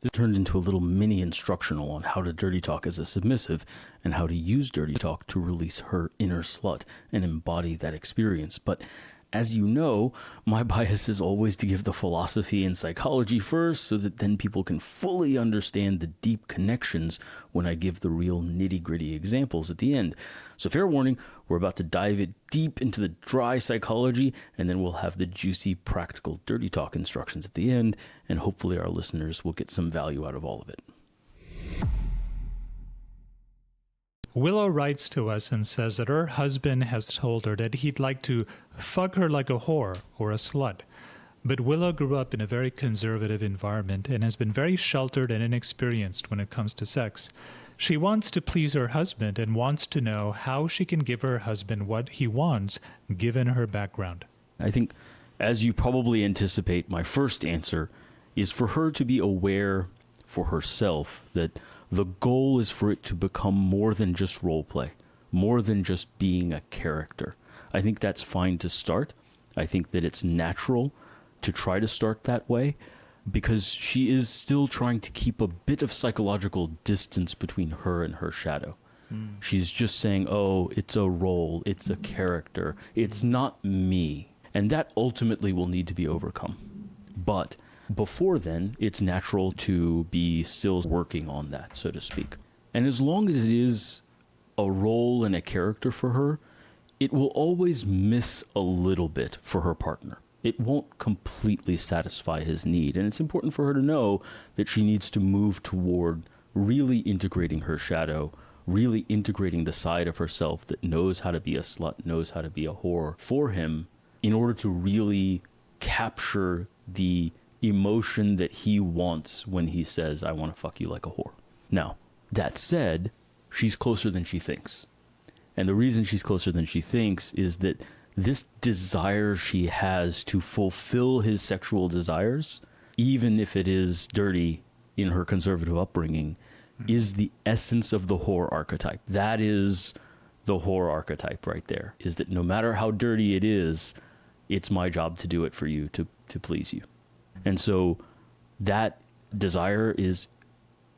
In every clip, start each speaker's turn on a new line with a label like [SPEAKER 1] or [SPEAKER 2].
[SPEAKER 1] This turned into a little mini instructional on how to dirty talk as a submissive and how to use dirty talk to release her inner slut and embody that experience. But as you know, my bias is always to give the philosophy and psychology first so that then people can fully understand the deep connections when I give the real nitty-gritty examples at the end. So fair warning, we're about to dive it deep into the dry psychology, and then we'll have the juicy practical dirty talk instructions at the end, and hopefully our listeners will get some value out of all of it.
[SPEAKER 2] Willow writes to us and says that her husband has told her that he'd like to fuck her like a whore or a slut. But Willow grew up in a very conservative environment and has been very sheltered and inexperienced when it comes to sex. She wants to please her husband and wants to know how she can give her husband what he wants, given her background.
[SPEAKER 1] I think, as you probably anticipate, my first answer is for her to be aware for herself that the goal is for it to become more than just role play, more than just being a character. I think that's fine to start. I think that it's natural to try to start that way because she is still trying to keep a bit of psychological distance between her and her shadow. She's just saying, oh, it's a role, it's a character, it's not me. And that ultimately will need to be overcome. But before then, it's natural to be still working on that, so to speak. And as long as it is a role and a character for her, it will always miss a little bit for her partner. It won't completely satisfy his need. And it's important for her to know that she needs to move toward really integrating her shadow, really integrating the side of herself that knows how to be a slut, knows how to be a whore for him, in order to really capture the emotion that he wants when he says, I want to fuck you like a whore. Now, that said, she's closer than she thinks. And the reason she's closer than she thinks is that this desire she has to fulfill his sexual desires, even if it is dirty in her conservative upbringing, is the essence of the whore archetype. That is the whore archetype right there, is that no matter how dirty it is, it's my job to do it for you, to please you. And so that desire is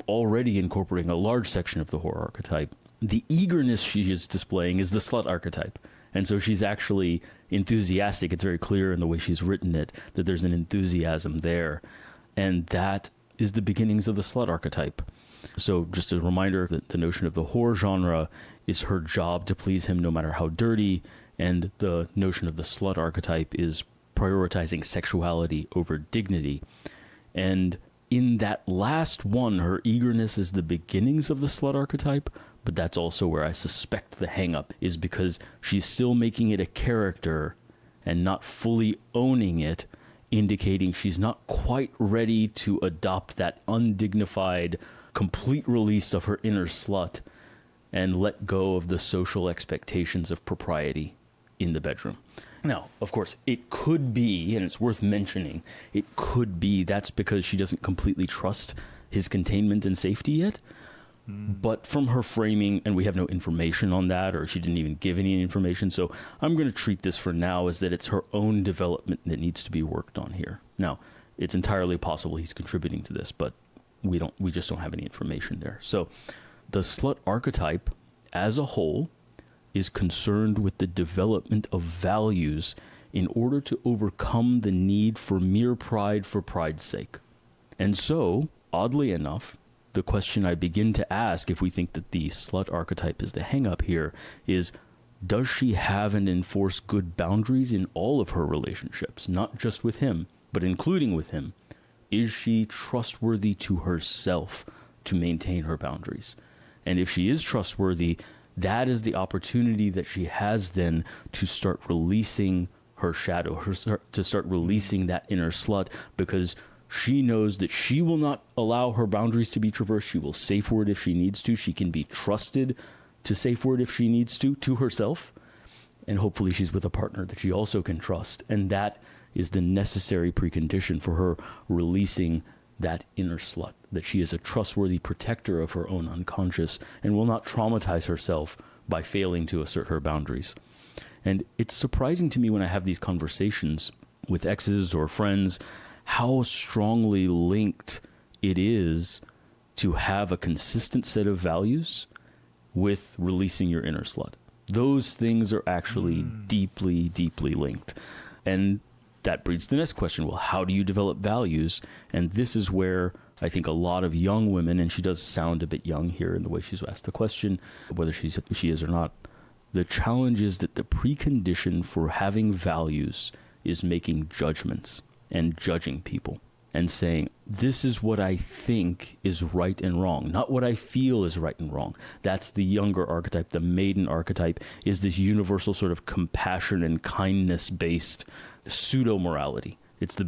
[SPEAKER 1] already incorporating a large section of the whore archetype. The eagerness she is displaying is the slut archetype. And so she's actually enthusiastic. It's very clear in the way she's written it that there's an enthusiasm there. And that is the beginnings of the slut archetype. So just a reminder that the notion of the whore genre is her job to please him no matter how dirty. And the notion of the slut archetype is prioritizing sexuality over dignity. And in that last one, her eagerness is the beginnings of the slut archetype, but that's also where I suspect the hang-up is because she's still making it a character and not fully owning it, indicating she's not quite ready to adopt that undignified, complete release of her inner slut and let go of the social expectations of propriety in the bedroom. Now, of course, it could be, and it's worth mentioning, it could be that's because she doesn't completely trust his containment and safety yet. But from her framing, and we have no information on that, or she didn't even give any information, so I'm going to treat this for now as that it's her own development that needs to be worked on here. Now, it's entirely possible he's contributing to this, but we just don't have any information there. So the slut archetype as a whole is concerned with the development of values in order to overcome the need for mere pride for pride's sake. And so, oddly enough, the question I begin to ask if we think that the slut archetype is the hang-up here is, does she have and enforce good boundaries in all of her relationships, not just with him, but including with him? Is she trustworthy to herself to maintain her boundaries? And if she is trustworthy, that is the opportunity that she has then to start releasing her shadow, to start releasing that inner slut, because she knows that she will not allow her boundaries to be traversed. She will safe word if she needs to. She can be trusted to safe word if she needs to herself. And hopefully she's with a partner that she also can trust. And that is the necessary precondition for her releasing that inner slut, that she is a trustworthy protector of her own unconscious and will not traumatize herself by failing to assert her boundaries. And it's surprising to me when I have these conversations with exes or friends how strongly linked it is to have a consistent set of values with releasing your inner slut. Those things are actually deeply, deeply linked. And that breeds the next question. Well, how do you develop values? And this is where I think a lot of young women, and she does sound a bit young here in the way she's asked the question, whether she is or not, the challenge is that the precondition for having values is making judgments and judging people and saying, this is what I think is right and wrong, not what I feel is right and wrong. That's the younger archetype. The maiden archetype is this universal sort of compassion and kindness-based pseudo-morality. It's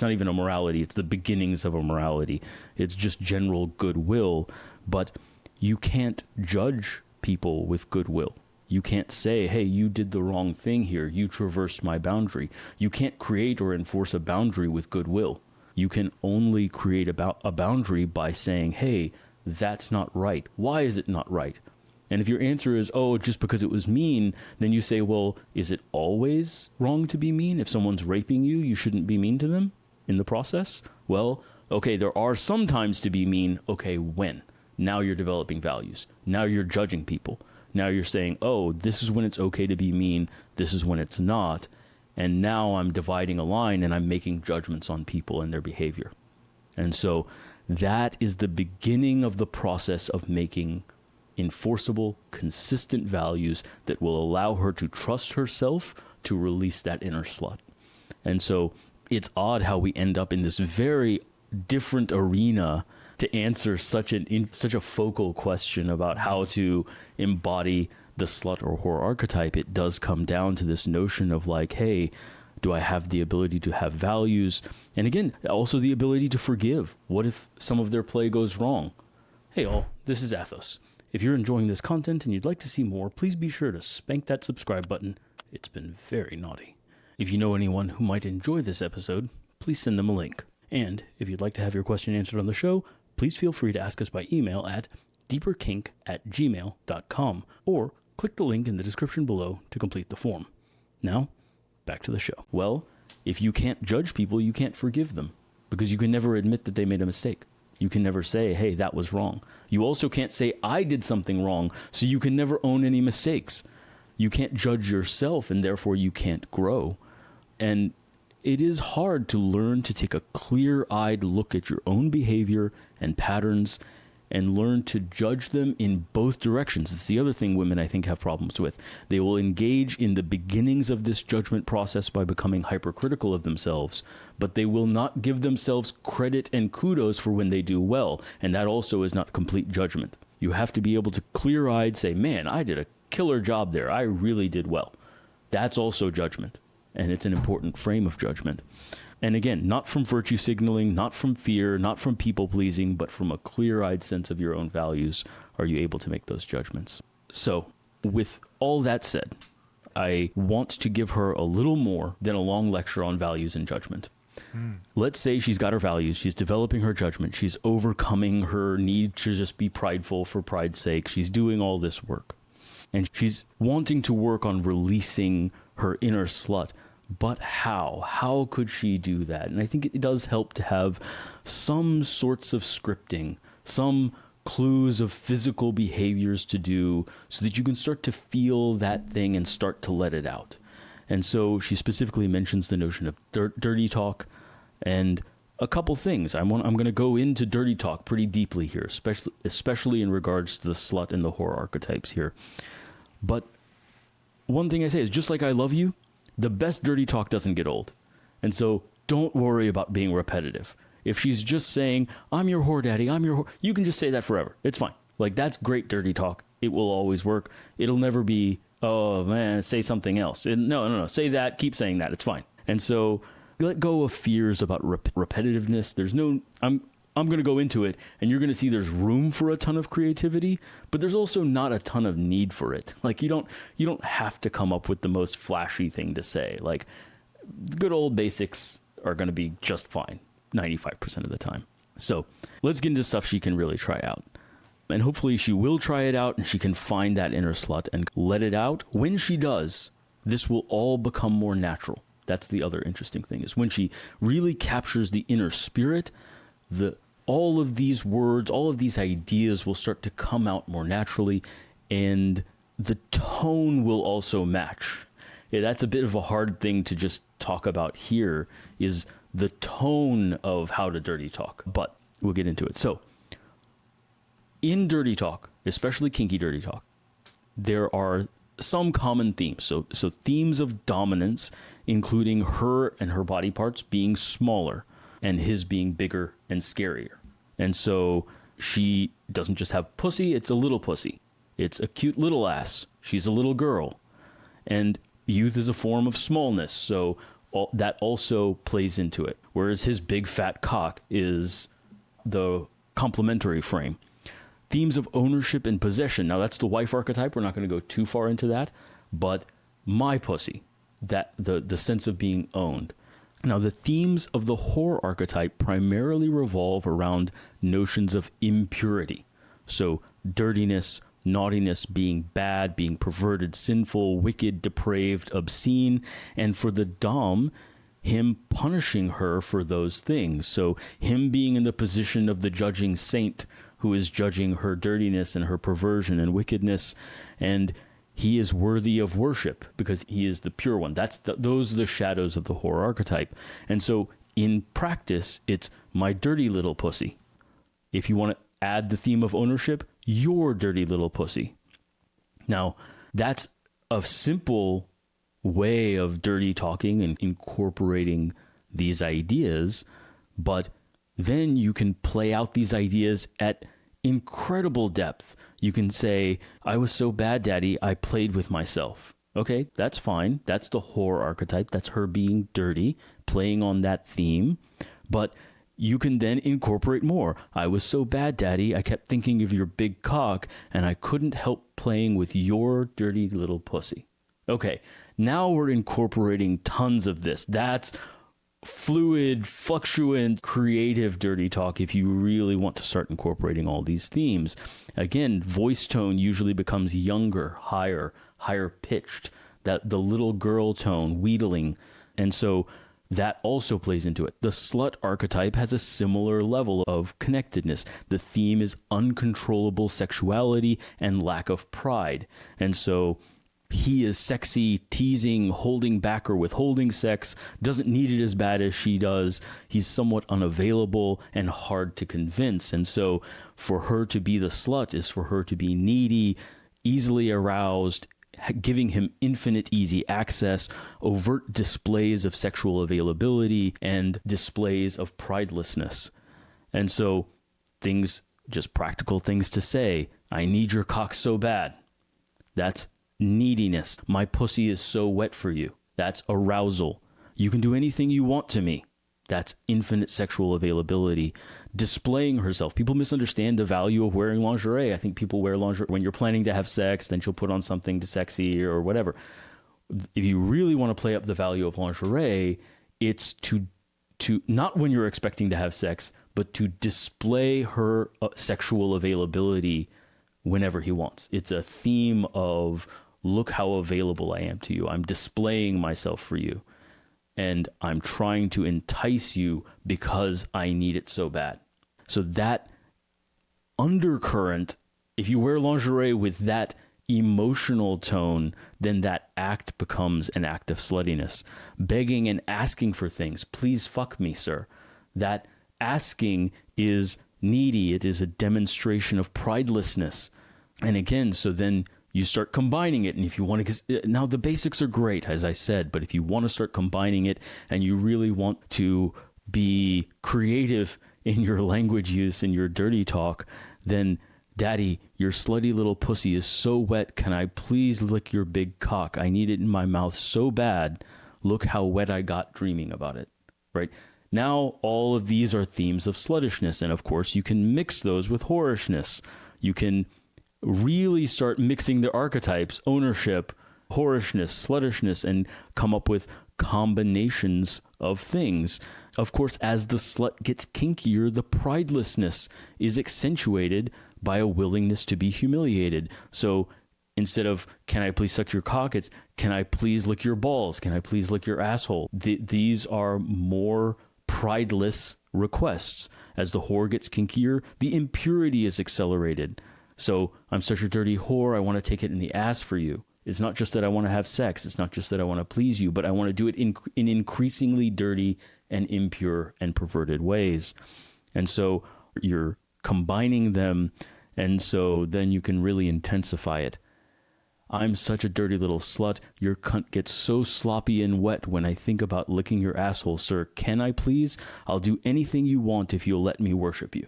[SPEAKER 1] not even a morality. It's the beginnings of a morality. It's just general goodwill. But you can't judge people with goodwill. You can't say, hey, you did the wrong thing here. You traversed my boundary. You can't create or enforce a boundary with goodwill. You can only create a boundary by saying, hey, that's not right. Why is it not right? And if your answer is, oh, just because it was mean, then you say, well, is it always wrong to be mean? If someone's raping you, you shouldn't be mean to them in the process? Well, okay, there are some times to be mean. Okay, when? Now you're developing values. Now you're judging people. Now you're saying, oh, this is when it's okay to be mean. This is when it's not. And now I'm dividing a line and I'm making judgments on people and their behavior. And so that is the beginning of the process of making enforceable, consistent values that will allow her to trust herself to release that inner slut. And so it's odd how we end up in this very different arena to answer such a focal question about how to embody the slut or whore archetype. It does come down to this notion of like, hey, do I have the ability to have values? And again, also the ability to forgive. What if some of their play goes wrong? Hey all, this is Athos. If you're enjoying this content and you'd like to see more, please be sure to spank that subscribe button. It's been very naughty. If you know anyone who might enjoy this episode, please send them a link. And if you'd like to have your question answered on the show, please feel free to ask us by email at deeperkink@gmail.com or click the link in the description below to complete the form. Now, back to the show. Well, if you can't judge people, you can't forgive them because you can never admit that they made a mistake. You can never say, hey, that was wrong. You also can't say, I did something wrong, so you can never own any mistakes. You can't judge yourself, and therefore you can't grow. And it is hard to learn to take a clear-eyed look at your own behavior and patterns and learn to judge them in both directions. It's the other thing women, I think, have problems with. They will engage in the beginnings of this judgment process by becoming hypercritical of themselves, but they will not give themselves credit and kudos for when they do well, and that also is not complete judgment. You have to be able to clear-eyed say, man, I did a killer job there. I really did well. That's also judgment, and it's an important frame of judgment. And again, not from virtue signaling, not from fear, not from people pleasing, but from a clear-eyed sense of your own values are you able to make those judgments. So with all that said, I want to give her a little more than a long lecture on values and judgment. Let's say she's got her values, she's developing her judgment, she's overcoming her need to just be prideful for pride's sake, she's doing all this work. And she's wanting to work on releasing her inner slut. But how? How could she do that? And I think it does help to have some sorts of scripting, some clues of physical behaviors to do so that you can start to feel that thing and start to let it out. And so she specifically mentions the notion of dirty talk and a couple things. I'm going to go into dirty talk pretty deeply here, especially in regards to the slut and the whore archetypes here. But one thing I say is, just like I love you, the best dirty talk doesn't get old. And so don't worry about being repetitive. If she's just saying, I'm your whore daddy, I'm your whore, you can just say that forever. It's fine. Like, that's great dirty talk. It will always work. It'll never be, oh man, say something else. No. Say that, keep saying that. It's fine. And so let go of fears about repetitiveness. There's no, I'm going to go into it and you're going to see there's room for a ton of creativity, but there's also not a ton of need for it. Like, you don't have to come up with the most flashy thing to say. Like, good old basics are going to be just fine 95% of the time. So let's get into stuff she can really try out. And hopefully she will try it out and she can find that inner slut and let it out. When she does, this will all become more natural. That's the other interesting thing, is when she really captures the inner spirit, the all of these words, all of these ideas will start to come out more naturally, and the tone will also match. Yeah, that's a bit of a hard thing to just talk about here, is the tone of how to dirty talk, but we'll get into it. So in dirty talk, especially kinky dirty talk, there are some common themes. So themes of dominance, including her and her body parts being smaller and his being bigger and scarier. And so she doesn't just have pussy, it's a little pussy. It's a cute little ass. She's a little girl. And youth is a form of smallness, so that also plays into it. Whereas his big fat cock is the complementary frame. Themes of ownership and possession. Now that's the wife archetype. We're not going to go too far into that, but my pussy, that the sense of being owned. Now the themes of the whore archetype primarily revolve around notions of impurity. So dirtiness, naughtiness, being bad, being perverted, sinful, wicked, depraved, obscene, and for the dom, him punishing her for those things. So him being in the position of the judging saint who is judging her dirtiness and her perversion and wickedness, and he is worthy of worship because he is the pure one. Those are the shadows of the whore archetype. And so in practice, it's my dirty little pussy. If you want to add the theme of ownership, your dirty little pussy. Now, that's a simple way of dirty talking and incorporating these ideas, but then you can play out these ideas at incredible depth. You can say, I was so bad, daddy, I played with myself. Okay, that's fine. That's the whore archetype. That's her being dirty, playing on that theme. But you can then incorporate more. I was so bad, daddy, I kept thinking of your big cock, and I couldn't help playing with your dirty little pussy. Okay, now we're incorporating tons of this. That's fluid, fluctuant, creative dirty talk if you really want to start incorporating all these themes. Again, voice tone usually becomes younger, higher pitched, that the little girl tone, wheedling. And so that also plays into it. The slut archetype has a similar level of connectedness. The theme is uncontrollable sexuality and lack of pride. And so he is sexy, teasing, holding back or withholding sex, doesn't need it as bad as she does. He's somewhat unavailable and hard to convince. And so for her to be the slut is for her to be needy, easily aroused, giving him infinite easy access, overt displays of sexual availability, and displays of pridelessness. And so things, just practical things to say. I need your cock so bad. That's neediness. My pussy is so wet for you. That's arousal. You can do anything you want to me. That's infinite sexual availability. Displaying herself. People misunderstand the value of wearing lingerie. I think people wear lingerie when you're planning to have sex, then she'll put on something to sexy or whatever. If you really want to play up the value of lingerie, it's to not when you're expecting to have sex, but to display her sexual availability whenever he wants. It's a theme of, look how available I am to you. I'm displaying myself for you. And I'm trying to entice you because I need it so bad. So that undercurrent, if you wear lingerie with that emotional tone, then that act becomes an act of sluttiness. Begging and asking for things. Please fuck me, sir. That asking is needy. It is a demonstration of pridelessness. And again, so then you start combining it, and if you want to, now the basics are great, as I said, but if you want to start combining it and you really want to be creative in your language use and your dirty talk, then, daddy, your slutty little pussy is so wet, can I please lick your big cock? I need it in my mouth so bad. Look how wet I got dreaming about it, right? Now, all of these are themes of sluttishness, and of course, you can mix those with whorishness. You can really start mixing the archetypes, ownership, whorishness, sluttishness, and come up with combinations of things. Of course, as the slut gets kinkier, the pridelessness is accentuated by a willingness to be humiliated. So instead of, can I please suck your cock, it's, can I please lick your balls? Can I please lick your asshole? These are more prideless requests. As the whore gets kinkier, the impurity is accelerated. So I'm such a dirty whore, I want to take it in the ass for you. It's not just that I want to have sex. It's not just that I want to please you, but I want to do it in increasingly dirty and impure and perverted ways. And so you're combining them, and so then you can really intensify it. I'm such a dirty little slut. Your cunt gets so sloppy and wet when I think about licking your asshole, sir. Can I please? I'll do anything you want if you'll let me worship you.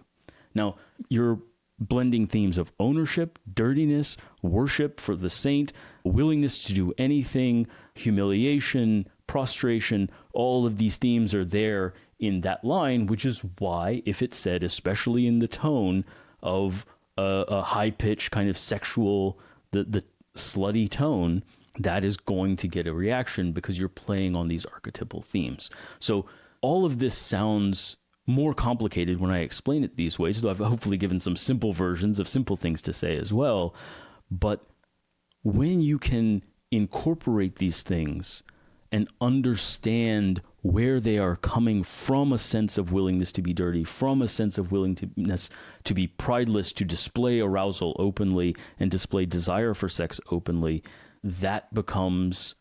[SPEAKER 1] Now, you're blending themes of ownership, dirtiness, worship for the saint, willingness to do anything, humiliation, prostration. All of these themes are there in that line, which is why, if it's said, especially in the tone of a high-pitched kind of sexual, the slutty tone, that is going to get a reaction because you're playing on these archetypal themes. So all of this sounds more complicated when I explain it these ways, though I've hopefully given some simple versions of simple things to say as well. But when you can incorporate these things and understand where they are coming from, a sense of willingness to be dirty, from a sense of willingness to be prideless, to display arousal openly and display desire for sex openly, that becomes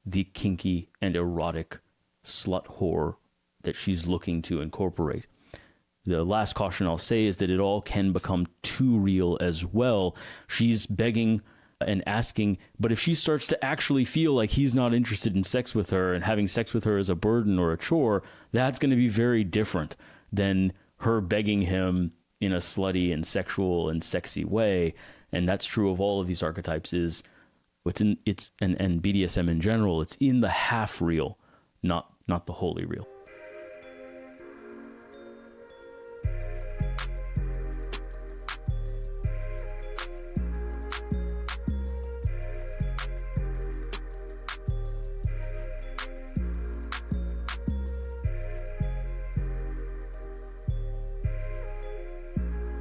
[SPEAKER 1] the kinky and erotic slut whore that she's looking to incorporate. The last caution I'll say is that it all can become too real as well. She's begging and asking, but if she starts to actually feel like he's not interested in sex with her and having sex with her is a burden or a chore, that's going to be very different than her begging him in a slutty and sexual and sexy way. And that's true of all of these archetypes. And BDSM in general, it's in the half real, not the wholly real.